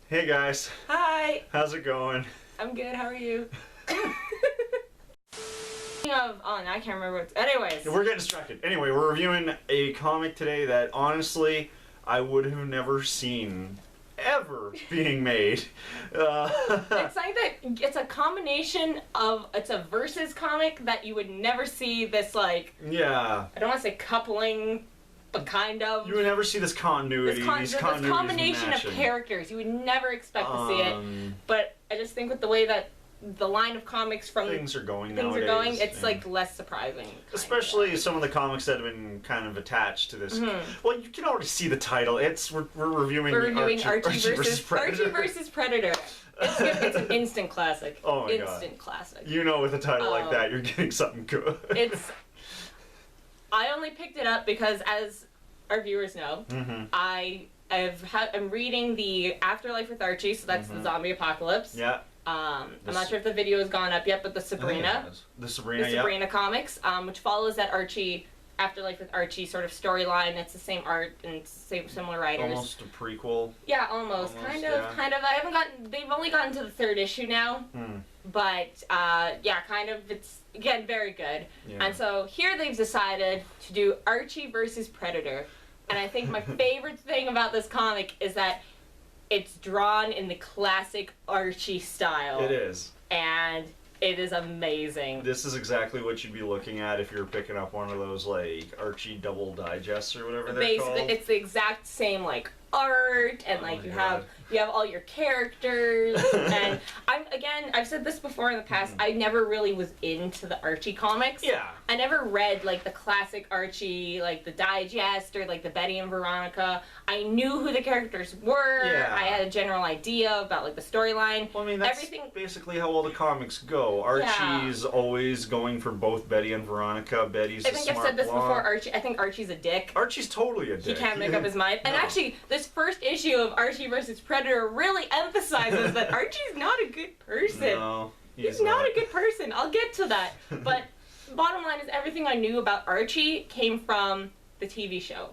Hey guys, Hi. how's it going? I'm good. How are you? Oh, now I can't remember what's. Anyways. We're getting distracted. Anyway, we're reviewing a comic today that honestly I would have never seen ever being made. It's like that. It's a combination of. It's a versus comic that you would never see this, like. Yeah. I don't want to say coupling, but kind of. You would never see this continuity. This combination of characters. You would never expect to see it. But I just think with the way that the line of comics from things are going nowadays, it's like less surprising. Especially some of the comics that have been kind of attached to this. Well, you can already see the title. We're reviewing Archie versus Predator. Archie versus Predator. It's an instant classic. Oh my god. Instant classic. You know, with a title like that, you're getting something good. I only picked it up because, as our viewers know, I'm reading the Afterlife with Archie, so that's the zombie apocalypse. Yeah. I'm not sure if the video has gone up yet, but the Sabrina comics, which follows that Archie Afterlife with Archie sort of storyline. It's the same art and similar writers. Almost a prequel. Yeah, almost. Kind of. I haven't gotten. They've only gotten to the third issue now. But yeah, kind of. It's again very good. Yeah. And so here they've decided to do Archie versus Predator, and I think my favorite thing about this comic is that it's drawn in the classic Archie style. It is. And it is amazing. This is exactly what you'd be looking at if you're picking up one of those, like, Archie double digests or whatever they're called. Basically, it's the exact same, like, art, and, like, you have all your characters, and I've said this before in the past, I never really was into the Archie comics. Yeah. I never read, like, the classic Archie, like, the digest, or, like, the Betty and Veronica. I knew who the characters were. Yeah. I had a general idea about, like, the storyline. Well, I mean, that's basically how all the comics go. Archie's always going for both Betty and Veronica. Betty's I think I've said this before, Archie. I think Archie's a dick. Archie's totally a dick. He can't make up his mind. And actually, this first issue of Archie versus Predator really emphasizes that Archie's not a good person. No, he's not a good person. I'll get to that. But bottom line is everything I knew about Archie came from the TV show.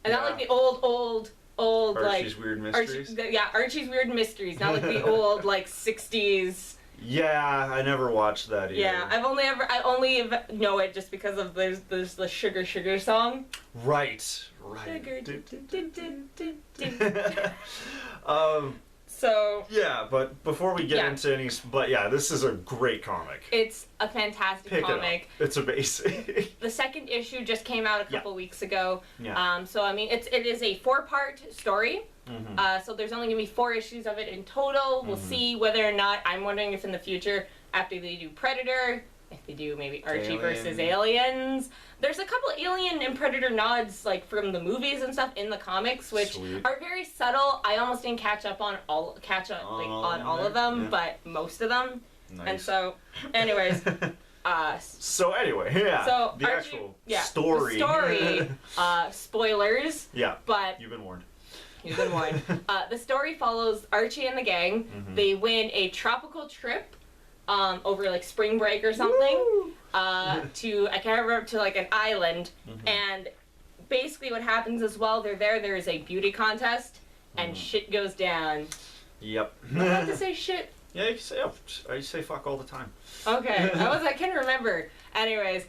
And not like the old Archie's like Weird Mysteries. Archie's Weird Mysteries, not like the old like 60s. Yeah, I never watched that either. Yeah, I only know it just because of there's the Sugar song. Right. Sugar. So yeah, but before we get into any, this is a great comic. It's a fantastic comic. It's amazing. The second issue just came out a couple weeks ago. Yeah. So I mean, it is a 4-part story. So there's only gonna be 4 issues of it in total. We'll see whether or not. I'm wondering if in the future, after they do Predator, if they do maybe Archie versus aliens. There's a couple Alien and Predator nods, like, from the movies and stuff in the comics, which are very subtle. I almost didn't catch up on all of them, but most of them. Nice. And so, anyways. So the actual story. The story, spoilers. Yeah, but you've been warned. You've been warned. The story follows Archie and the gang. They win a tropical trip over like spring break or something to I can't remember, to like an island, and basically what happens is while they're there is a beauty contest and shit goes down. Yep. You have to say shit. Yeah, you say fuck all the time. Okay, I can't remember. Anyways,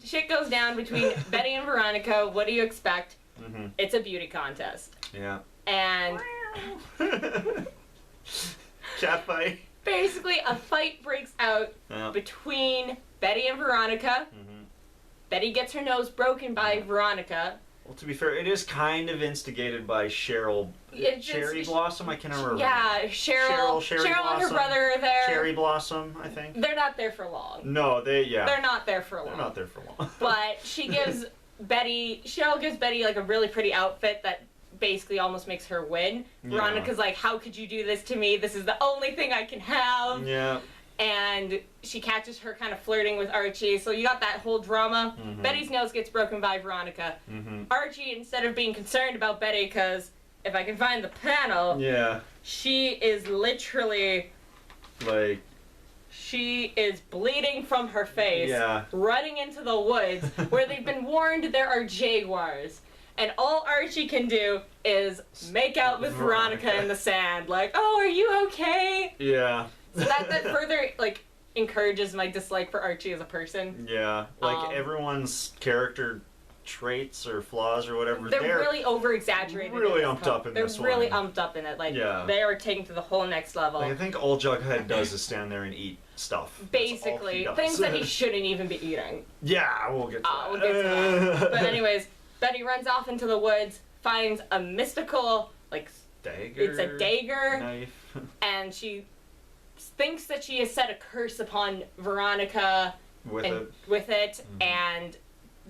shit goes down between Betty and Veronica. What do you expect? It's a beauty contest. Yeah. And cat fight. Basically, a fight breaks out between Betty and Veronica. Betty gets her nose broken by Veronica. Well, to be fair, it is kind of instigated by Cheryl. Cherry Blossom? I can't remember. Yeah, Cheryl and her brother are there. Cherry Blossom, I think. They're not there for long. No, they're not there for long. They're not there for long. But Cheryl gives Betty like a really pretty outfit that basically almost makes her win. Yeah. Veronica's like, how could you do this to me? This is the only thing I can have. Yeah. And she catches her kind of flirting with Archie, so you got that whole drama. Betty's nose gets broken by Veronica. Archie, instead of being concerned about Betty, because if I can find the panel, she is literally like, she is bleeding from her face, running into the woods where they've been warned there are jaguars. and all Archie can do is make out with Veronica in the sand. Like, oh, are you okay? Yeah. So that further, like, encourages my dislike for Archie as a person. Yeah. Like, everyone's character traits or flaws or whatever, they're really over-exaggerated. Really umped up in this one. They're really umped up in it. Like, they are taken to the whole next level. Like, I think all Jughead does is stand there and eat stuff. Basically. Things that he shouldn't even be eating. Yeah, we'll get to that. We'll get to that. But anyways, Betty runs off into the woods, finds a mystical, like... Dagger? It's a dagger. Knife. And she thinks that she has set a curse upon Veronica with it, and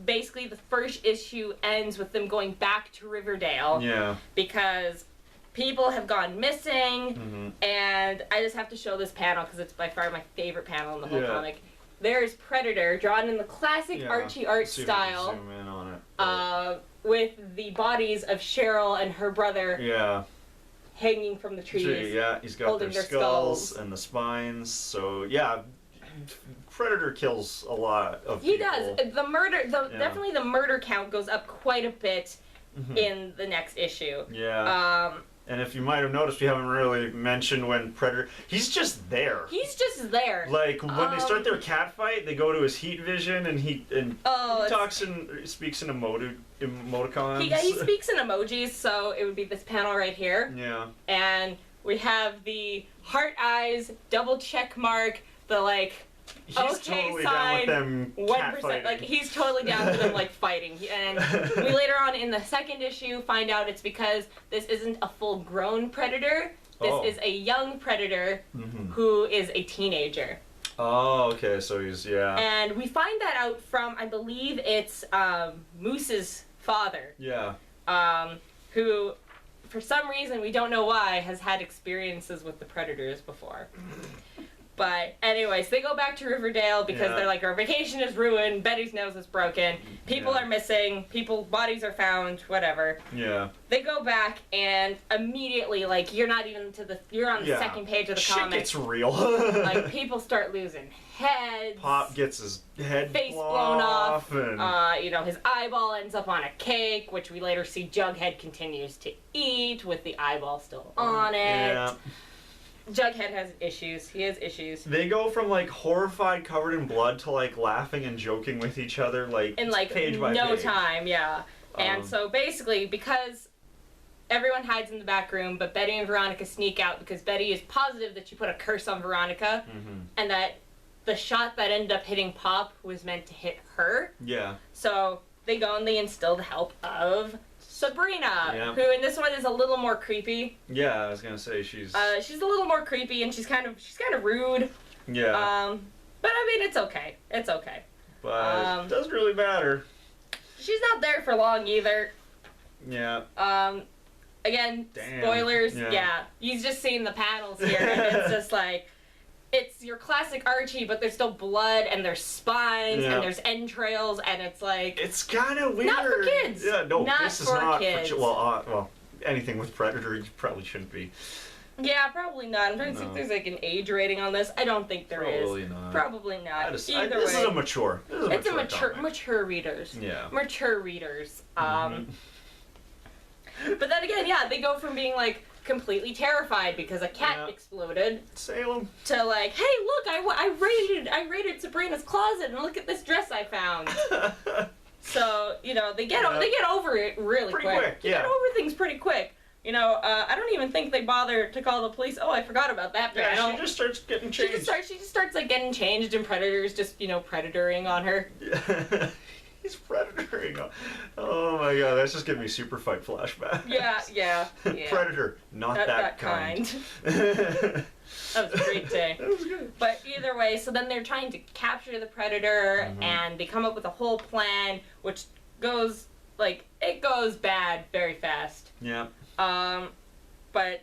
basically the first issue ends with them going back to Riverdale. Yeah. Because people have gone missing, and I just have to show this panel because it's by far my favorite panel in the whole comic. There's Predator, drawn in the classic Archie art style. Zoom in on it. With the bodies of Cheryl and her brother hanging from the trees. Yeah, he's got their skulls and the spines. So, yeah, Predator kills a lot of people. He does. The murder, definitely the murder count goes up quite a bit in the next issue. Yeah. And if you might have noticed, we haven't really mentioned when Predator... He's just there. He's just there. Like, when they start their cat fight, they go to his heat vision, and he talks and speaks in emoticons. He speaks in emojis, so it would be this panel right here. Yeah. And we have the heart eyes, double check mark, the, like... He's okay, totally sign, down with them 1%. Like, he's totally down with them, like, fighting. And we later on in the second issue find out it's because this isn't a full-grown predator. This is a young predator who is a teenager. Oh, okay, so he's, And we find that out from, I believe it's Moose's father. Yeah. Who, for some reason, we don't know why, has had experiences with the predators before. But anyways, they go back to Riverdale because they're like, our vacation is ruined, Betty's nose is broken, people are missing, bodies are found, whatever. Yeah. They go back and immediately, like, you're on the second page of the comic. Shit gets real. Like, people start losing heads. Pop gets his face blown off. And... you know, his eyeball ends up on a cake, which we later see Jughead continues to eat with the eyeball still on it. Yeah. Jughead has issues. He has issues. They go from, like, horrified, covered in blood to, like, laughing and joking with each other, like, in, like, page by no page. time, yeah. And so, basically, because everyone hides in the back room, but Betty and Veronica sneak out because Betty is positive that she put a curse on Veronica, and that the shot that ended up hitting Pop was meant to hit her. Yeah. So, they go and they instill the help of Sabrina, who in this one is a little more creepy. Yeah, I was gonna say she's a little more creepy, and she's kind of rude. Yeah. But I mean, it's okay. It's okay. But it doesn't really matter. She's not there for long either. Yeah. Again, spoilers. Yeah. You've just seen the panels here, and it's just like, it's your classic Archie, but there's still blood, and there's spines, and there's entrails, and it's like... It's kind of weird. Not for kids. Yeah, no, this is not kids. Well, anything with Predator, you probably shouldn't be. Yeah, probably not. I'm trying to see if there's like an age rating on this. I don't think there is. Probably not. Probably not. This is a mature. It's a mature readers. Yeah. Mature readers. But then again, they go from being like completely terrified because a cat exploded. Salem. To like, hey, look, I raided Sabrina's closet and look at this dress I found. So, you know, they get over it really quick. They get over things pretty quick. You know, I don't even think they bother to call the police. Oh, I forgot about that panel. Yeah, she just starts getting changed. She just starts like getting changed, and Predator's just, you know, predatoring on her. Yeah. He's predatoring. Oh my god, that's just giving me Super Fight flashbacks. Yeah. Predator, not that kind. That was a great day. That was good. But either way, so then they're trying to capture the Predator, and they come up with a whole plan, which goes bad very fast. Yeah. But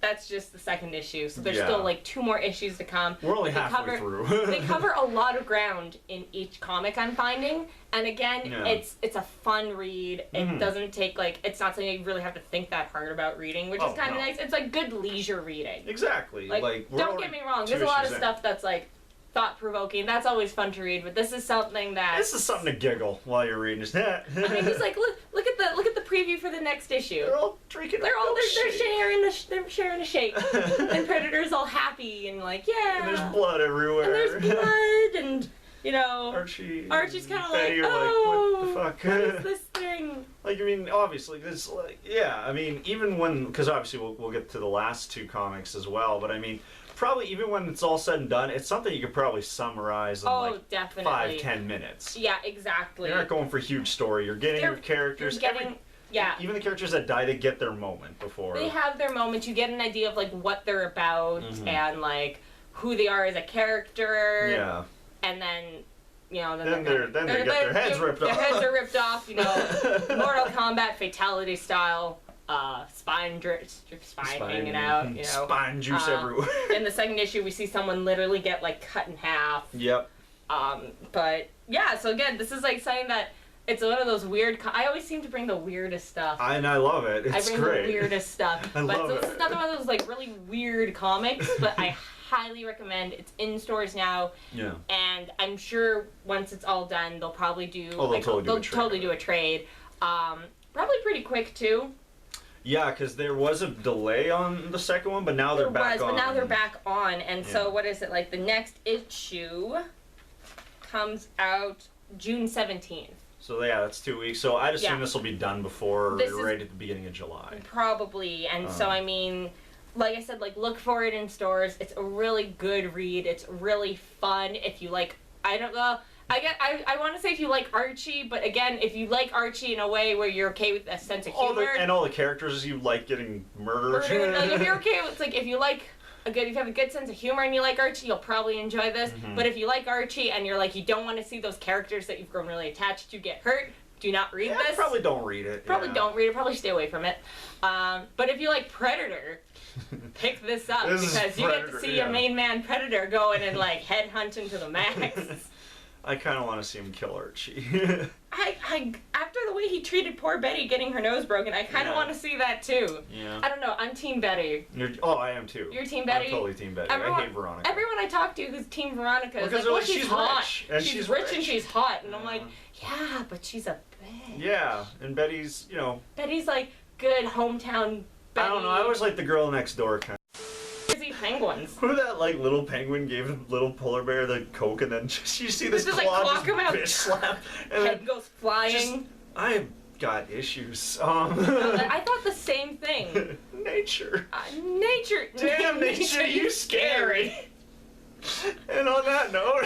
that's just the second issue, so there's still like 2 more issues to come. We're only halfway through. They cover a lot of ground in each comic I'm finding, and again, it's a fun read. It doesn't take it's not something you really have to think that hard about reading, which is kind of nice. It's like good leisure reading. Exactly. Like don't get me wrong, there's a lot of stuff that's like thought-provoking. That's always fun to read, but this is something that... This is something to giggle while you're reading. I mean, just like, look at the preview for the next issue. They're all drinking. They're sharing a shake, and Predator's all happy and like, yeah. And there's blood everywhere. And there's blood, and you know, Archie's kind of like, oh, what the fuck? What is this thing? Like, I mean, obviously, this, like, yeah, I mean, even when, because obviously we'll get to the last two comics as well, but I mean, probably even when it's all said and done, it's something you could probably summarize in like definitely 5-10 minutes. Yeah, exactly. You're not going for a huge story. You're getting your characters. Yeah. Even the characters that die, they get their moment before. They have their moment. You get an idea of like what they're about and like who they are as a character. Yeah. And then, you know, they get their heads ripped off. Their heads are ripped off. You know, Mortal Kombat fatality style. Spine hanging out, you know. Spine juice everywhere. In the second issue, we see someone literally get like cut in half. Yep. But yeah, so again, this is like saying that it's one of those weird. I always seem to bring the weirdest stuff. And I love it. It's great. I bring the weirdest stuff. I love it. This is another one of those like really weird comics, but I highly recommend. It's in stores now. Yeah. And I'm sure once it's all done, they'll probably do. They'll totally do a trade. Probably pretty quick too. Yeah, because there was a delay on the second one, but now they're back on. But now they're back on, and so what is it, like the next issue comes out June 17th. So yeah, that's 2 weeks. So I'd assume this will be done before right at the beginning of July. Probably, and so I mean, like I said, like look for it in stores. It's a really good read. It's really fun if you like. I don't know. I want to say if you like Archie, but again, if you like Archie in a way where you're okay with a sense of humor, and all the characters you like getting murdered. Like if you're okay with, like if you like if you have a good sense of humor and you like Archie, you'll probably enjoy this. But if you like Archie and you're like you don't want to see those characters that you've grown really attached to get hurt, do not read this. Probably don't read it. Don't read it. Probably stay away from it. But if you like Predator, pick this up because you get to see a main man Predator going and like headhunt into the max. I kind of want to see him kill Archie. After the way he treated poor Betty getting her nose broken, I kind of want to see that too. Yeah. I don't know. I'm Team Betty. I am too. You're Team Betty? I'm totally Team Betty. I hate Veronica. Everyone I talk to who's Team Veronica is like, well, she's hot. Rich, and she's rich and she's hot. And I'm like, yeah, but she's a bitch. Yeah, and Betty's, Betty's like good hometown Betty. I don't know. I always like the girl next door kind of. Penguins. Who that like little penguin gave the little polar bear the Coke and then just you see this claw like, just bitch slap and head goes flying. I've got issues. I thought the same thing. Nature. Nature. Damn nature, you scary. And on that note,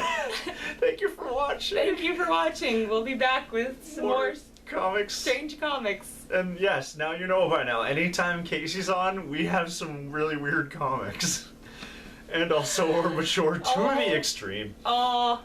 thank you for watching. Thank you for watching. We'll be back with some more comics. Strange comics. And yes, now you know by now. Anytime Casey's on, we have some really weird comics. And also we're mature to the extreme. Oh.